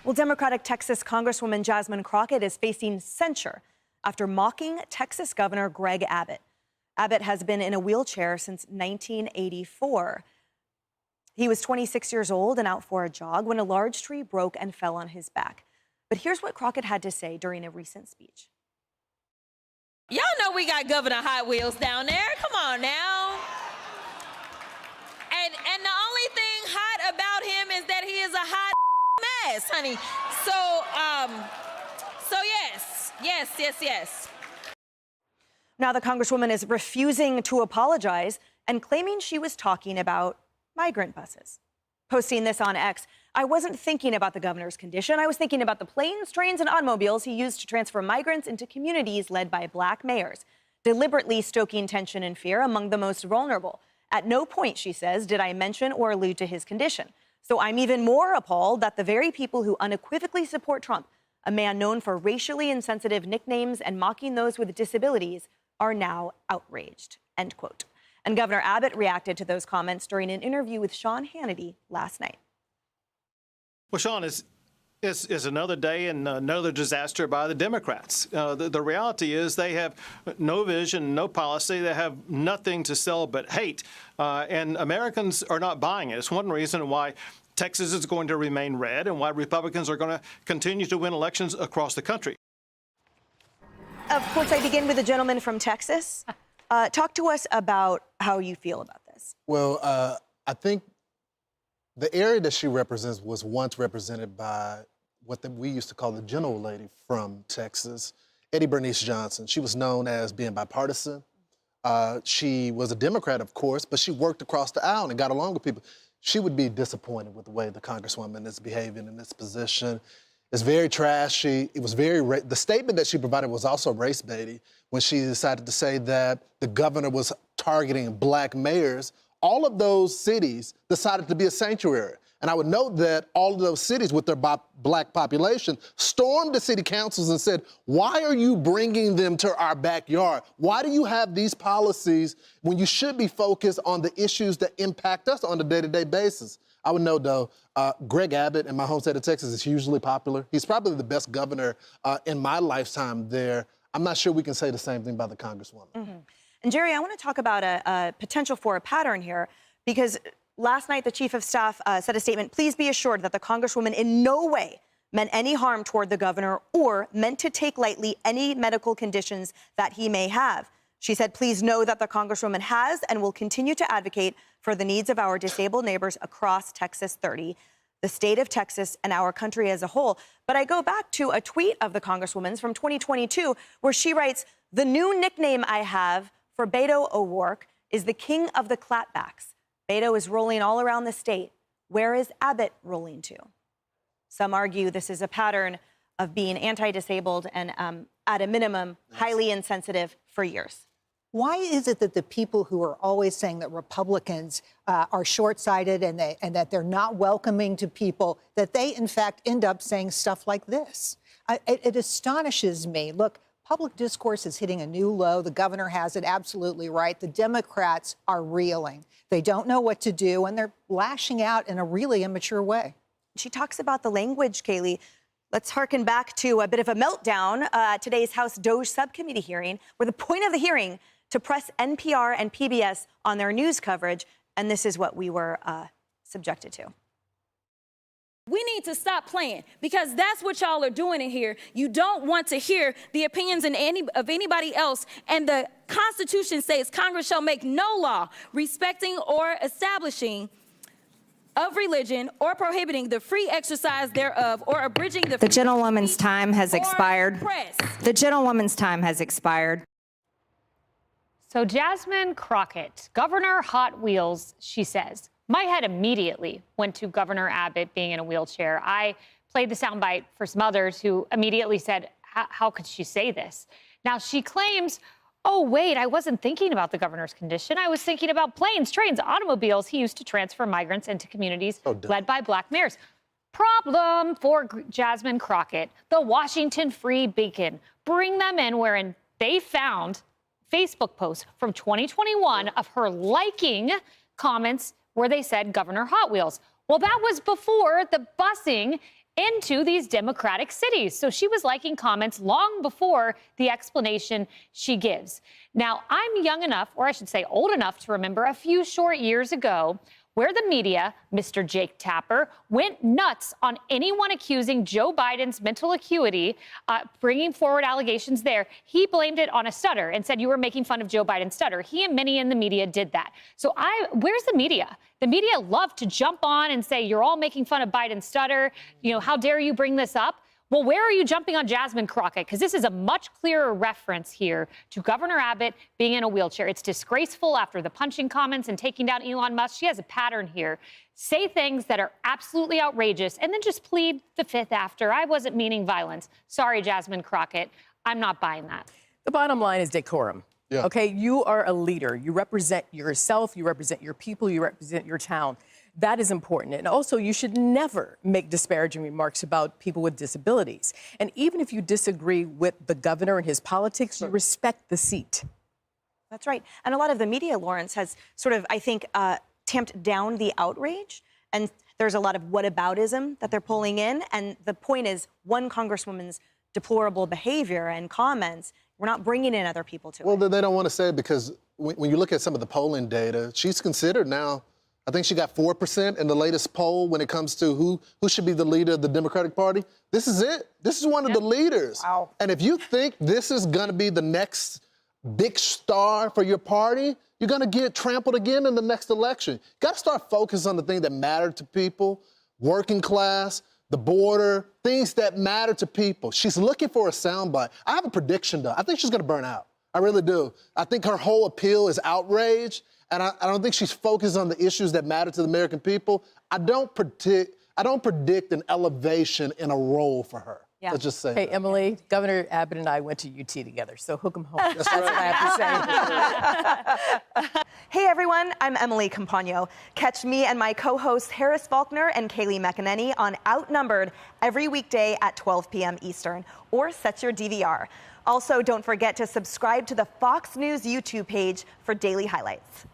Well, Democratic Texas Congresswoman Jasmine Crockett is facing censure after mocking Texas Governor Greg Abbott. Abbott has been in a wheelchair since 1984. He was 26 years old and out for a jog when a large tree broke and fell on his back. But here's what Crockett had to say during a recent speech. Y'all know we got Governor Hot Wheels down there. Come on now. And the only thing hot about him is that he is a hot mess, honey. So yes. Now the Congresswoman is refusing to apologize and claiming she was talking about migrant buses. Posting this on X, "I wasn't thinking about the governor's condition. I was thinking about the planes, trains, and automobiles he used to transfer migrants into communities led by black mayors, deliberately stoking tension and fear among the most vulnerable. At no point," she says, "did I mention or allude to his condition. So I'm even more appalled that the very people who unequivocally support Trump, a man known for racially insensitive nicknames and mocking those with disabilities, are now outraged," end quote. And Governor Abbott reacted to those comments during an interview with Sean Hannity last night. Well, Sean, it's another day and another disaster by the Democrats. The reality is they have no vision, no policy. They have nothing to sell but hate. And Americans are not buying it. It's one reason why Texas is going to remain red and why Republicans are going to continue to win elections across the country. Of course, I begin with the gentleman from Texas. Talk to us about how you feel about this. Well, I think the area that she represents was once represented by what we used to call the gentle lady from Texas, Eddie Bernice Johnson. She was known as being bipartisan. She was a Democrat, of course, but she worked across the aisle and got along with people. She would be disappointed with the way the Congresswoman is behaving in this position. It's very trashy. It was the statement that she provided was also race baiting when she decided to say that the governor was targeting black mayors. All of those cities decided to be a sanctuary. And I would note that all of those cities with their black population stormed the city councils and said, "Why are you bringing them to our backyard? Why do you have these policies when you should be focused on the issues that impact us on a day-to-day basis?" I would note, though, Greg Abbott in my home state of Texas is hugely popular. He's probably the best governor in my lifetime there. I'm not sure we can say the same thing about the Congresswoman. Mm-hmm. And Jerry, I want to talk about a potential for a pattern here, because last night the chief of staff said a statement, "Please be assured that the Congresswoman in no way meant any harm toward the governor or meant to take lightly any medical conditions that he may have." She said, "Please know that the Congresswoman has and will continue to advocate for the needs of our disabled neighbors across Texas 30, the state of Texas, and our country as a whole." But I go back to a tweet of the Congresswoman's from 2022 where she writes, "The new nickname I have for Beto O'Rourke is the king of the clapbacks. Beto is rolling all around the state. Where is Abbott rolling to?" Some argue this is a pattern of being anti-disabled and, at a minimum, highly insensitive for years. Why is it that the people who are always saying that Republicans are short-sighted and that they're not welcoming to people, that they, in fact, end up saying stuff like this? It astonishes me. Look, public discourse is hitting a new low. The governor has it absolutely right. The Democrats are reeling. They don't know what to do, and they're lashing out in a really immature way. She talks about the language, Kaylee. Let's harken back to a bit of a meltdown at today's House DOJ subcommittee hearing, where the point of the hearing to press NPR and PBS on their news coverage, and this is what we were subjected to. We need to stop playing, because that's what y'all are doing in here. You don't want to hear the opinions of anybody else. And the Constitution says Congress shall make no law respecting or establishing of religion or prohibiting the free exercise thereof or abridging the The gentlewoman's time has expired. Press. The gentlewoman's time has expired. So Jasmine Crockett, Governor Hot Wheels, she says. My head immediately went to Governor Abbott being in a wheelchair. I played the soundbite for some others who immediately said, how could she say this? Now she claims, oh, wait, I wasn't thinking about the governor's condition. I was thinking about planes, trains, automobiles he used to transfer migrants into communities led by black mayors. Problem for Jasmine Crockett, the Washington Free Beacon. Bring them in wherein they found Facebook posts from 2021 of her liking comments where they said Governor Hot Wheels. Well, that was before the busing into these Democratic cities. So she was liking comments long before the explanation she gives. Now, I'm young enough, or I should say old enough, to remember a few short years ago where the media, Mr. Jake Tapper, went nuts on anyone accusing Joe Biden's mental acuity, bringing forward allegations there. He blamed it on a stutter and said you were making fun of Joe Biden's stutter. He and many in the media did that. So where's the media? The media love to jump on and say you're all making fun of Biden's stutter. You know, how dare you bring this up? Well, where are you jumping on Jasmine Crockett? Because this is a much clearer reference here to Governor Abbott being in a wheelchair. It's disgraceful after the punching comments and taking down Elon Musk. She has a pattern here. Say things that are absolutely outrageous and then just plead the fifth after. I wasn't meaning violence. Sorry, Jasmine Crockett. I'm not buying that. The bottom line is decorum. Yeah. Okay, you are a leader. You represent yourself, you represent your people, you represent your town. That is important. And also, you should never make disparaging remarks about people with disabilities. And even if you disagree with the governor and his politics, you respect the seat. That's right. And a lot of the media, Lawrence, has sort of, I think, tamped down the outrage. And there's a lot of whataboutism that they're pulling in. And the point is, one congresswoman's deplorable behavior and comments, we're not bringing in other people to it. Well, they don't want to say it because when you look at some of the polling data, she's considered now, I think she got 4% in the latest poll when it comes to who should be the leader of the Democratic Party. This is it. This is one of the leaders. Wow. And if you think this is going to be the next big star for your party, you're going to get trampled again in the next election. You got to start focusing on the things that matter to people, working class, the border, things that matter to people. She's looking for a soundbite. I have a prediction, though. I think she's going to burn out. I really do. I think her whole appeal is outrage. And I don't think she's focused on the issues that matter to the American people. I don't predict an elevation in a role for her. Yeah. Let's just say Hey, that. Emily, Governor Abbott and I went to UT together, so hook 'em home. That's what I have to say. Hey everyone, I'm Emily Campagno. Catch me and my co-hosts Harris Faulkner and Kaylee McEnany on Outnumbered every weekday at 12 p.m. Eastern, or set your DVR. Also, don't forget to subscribe to the Fox News YouTube page for daily highlights.